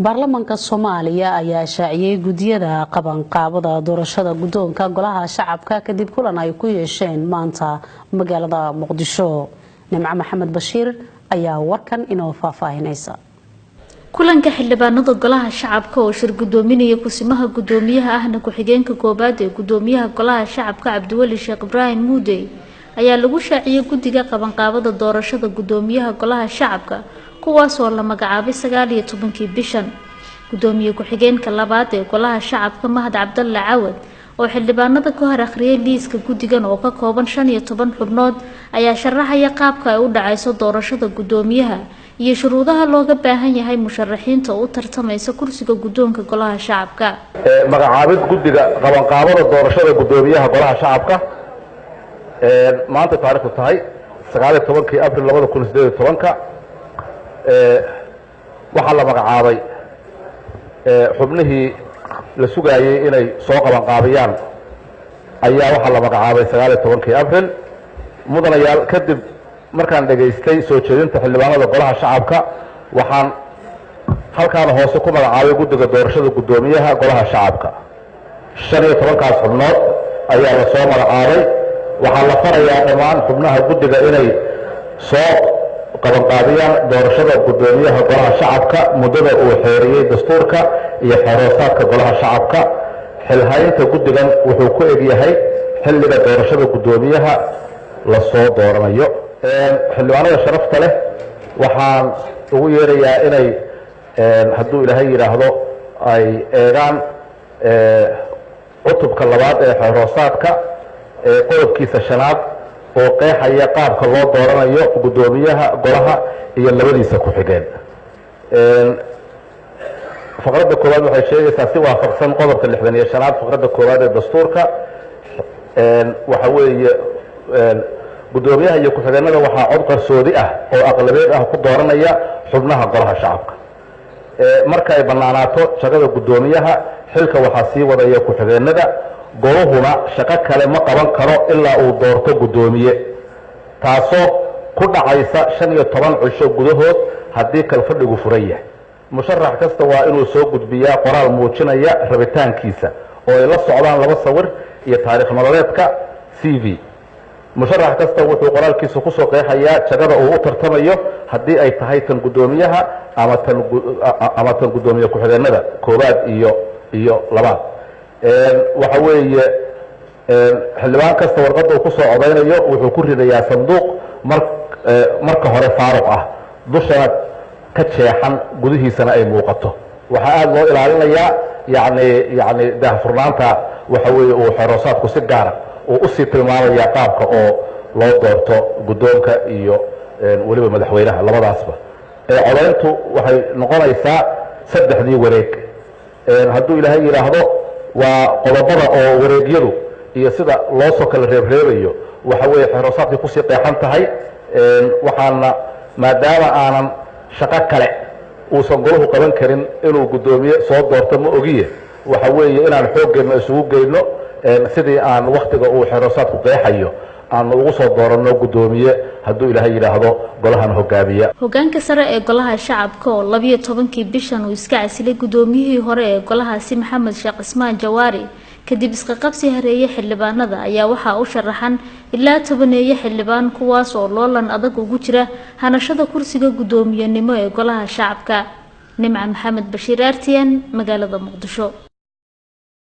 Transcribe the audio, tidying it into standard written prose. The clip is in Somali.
baarlamaanka Soomaaliya ayaa shaaciyay gudiyada qabanqaabada doorashada gudoonka golaha shacabka kadib kulan ay ku yeesheen maanta magaalada Muqdisho. Nimco Maxamed Bashiir ayaa warkan inoo faahfaahinaysa. kulanka xildhibaanada golaha shacabka oo shir gudoominaya kusimaha gudoomiyaha ahna ku-xigeenka koobaad ee gudoomiyaha golaha shacabka Cabdiwali Sheekh Ibraahim Muudey ayaa lagu shaaciyay gudiga qabanqaabada doorashada gudoomiyaha golaha shacabka kuwaas oo la magacaabay 19 bishan. gudoomiye ku-xigeenka labaad ee golaha shacabka Mahad Cabdulla Cawad oo xildhibaanada ka hor akhriyay liiska gudigan oo ka kooban 15 xubnood ayaa sharaxaya qaabka ay u dhacayso doorashada gudoomiyaha iyo shuruudaha looga baahan yahay musharaxiinta u tartamaysa kursiga gudoonka golaha shacabka. magacaabid gudiga qabanqaabada doorashada gudoomiyaha golaha shacabka maanta taariikhdu tahay 19 Abriil 2018 waxa la magacaabay xubnihii la sugayay inay soo qabanqaabiyaan ayaa waxa la magacaabay 19 Abriil mudanayaal kadib markaan dhageystay soo jeedinta xildhibaanada golaha shacabka waxaan halkaan hoose ku magacaabay gudiga doorashada gudoomiyaha golaha shacabka 15 kaas xubnood ayaa la soo magacaabay. waxaa la farayaa dhammaan xubnaha gudiga inay soo qabanqaabiyaan doorashada gudoomiyaha golaha shacabka muddada uu xeeriyay dastuurka iyo xeeroosaadka golaha shacabka. xilhaynta gudigan wuxuu ku eg yahay xilliga doorashada gudoomiyaha la soo dooranayo. xildhibaanada sharafta leh waxaan ugu yeerayaa inay hadduu ilaahay yiraahdo ay eegaan cutubka labaad ee xeeroosaadka qodobkiisa 5aad oo qeexaya qaabka loo dooranayo gudoomiyaha golaha iyo labadiisa ku xigeen. faqradda koowaad waxay sheegaysaa si waafaqsan qodobka 65aad faqradda koowaad ee dastuurka waxa weeye gudoomiyaha iyo ku-xigeenada waxaa cod qarsoodi ah oo aqlabeed ah ku dooranaya xubnaha golaha shacabka. marka ay bannaanaato shaqada gudoomiyaha xilka waxaa sii wadaya ku-xigeenada. goluhuna shaqo kale ma qaban karo ilaa uu doorto gudoomiye taasoo ku dhacaysa 15 cisho gudahood haddii kalfadhigu furan yahay. musharax kasta waa inuu soo gudbiyaa qoraal muujinaya rabitaankiisa oo ay la socdaan 2 sawir iyo taariikh nololeedka CV. musharax kasta wuxuu qoraalkiisa ku soo qeexayaa jagada uu u tartamayo haddii ay tahay tan gudoomiyaha ama tan gudoomiye ku-xigeenada koobaad iyo labaad. waxa weeye xildhibaan kasta warqadda uu ku soo codaynayo wuxuu ku ridayaa sanduuq marka hore faaruq ah dushana ka jeexan gudihiisana ay muuqato. waxaa aad loo ilaalinayaa yani daahfurnaanta waxa weeye uu xeeroosaadku si gaara uu u sii tilmaamaya qaabka oo loo doorto gudoonka iyo waliba madaxweynaha labadaasba. codayntu waxay noqonaysaa 3 wareeg. hadduu ilaahay yiraahdo waa qodobada oo wareegyadu iyo sida loo soo kala reebreebayo waxa weeye xeeroosaadkii ku sii qeexan tahay. waxaana maadaama aanan shaqo kale uusan goluhu qaban karin inuu gudoomiye soo doorto ma ogiye waxa weeye inaan xooggeena isugu geyno sidii aan waqtiga uu xeeroosaadku qeexayo aan ugu soo dooranno gudoomiye hadduu ilaahay yiraahdo golahan hogaamiya. hogaanka sare ee golaha shacabka oo 12 bishan uu iska casilay gudoomiyihii hore ee golahaasi Maxamed Sheekh Ismaan Jawaari kadib iska qabsi hareeyay xildhibaanada ayaa waxa uu sharaxan ilaa 10 xildhibaan kuwaas oo loolan adag ugu jira hanashada kursiga gudoomiyenimo ee golaha shacabka. Nimco Maxamed Bashiir, RTN, magaalada Muqdisho.